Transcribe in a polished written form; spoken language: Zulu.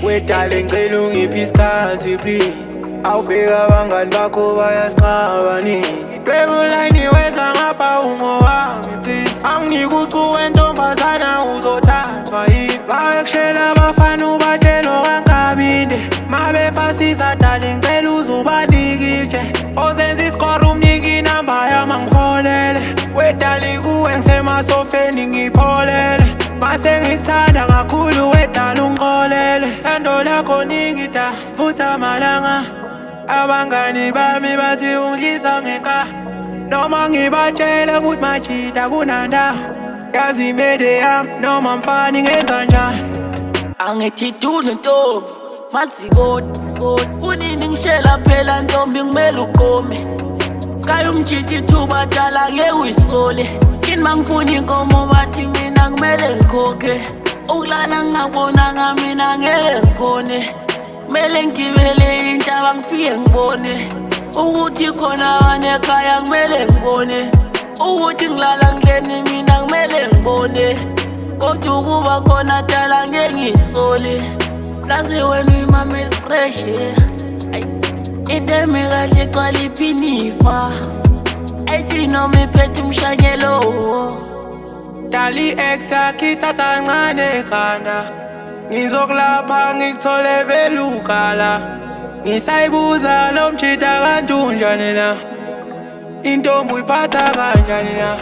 Wedale ngicela ungiphe isikhathi please. Awubheka abangani bakho bayasiqaba nithi. Dwebulayini wenza ngapha ungowami please. Anginike ucuwe ntombazana uzothathwa yini. Bayekushela abafana ubatshelo kankabinde. Mabefasisa dale ngicela uzubaniki nje. Ozenza isikoro umniki inamba yami angifonele. Wedale kuwe ngisemasofeni ngipholele. Mase ngikuthanda kakhulu wedale ungixolele. Thando lakho ningida futhi amalanga. Abangani bami bathi ungidlisa ngenka. Noma ngibatshele ukuthi majida kunanda. Yazi imede yami noma mfana ngenza njani. Angithi dudle ntombi mazikoti kunini ngishela phela ntombi ngimele uqome. Kaya umjidi ithuba dala ngeke uyisole. Kini mangifuna inkomo bathi mina ngimele ngikhokhe. Ukulala ngingabonanga mina ngeke ngikhone. Mele ngigibele intaba ngifike ngibone ukuthi khona wanekhaya ngimele ngibone. Ukuthi ngilala ngileni mina ngimele ngibone. Kodwa ukuba khona dala ngeke ngisole. Lazi wena uyimameli fresh into emikahle igcwala iphinifa. Ethi noma iphethe umshanyelo. Dali ex yakhe ithatha kancane ekhanda. Ngizokulapha ngikuthole velukala. Ngisayibuza lo mjida kanti unjani na. Intombi uyiphatha kanjani na.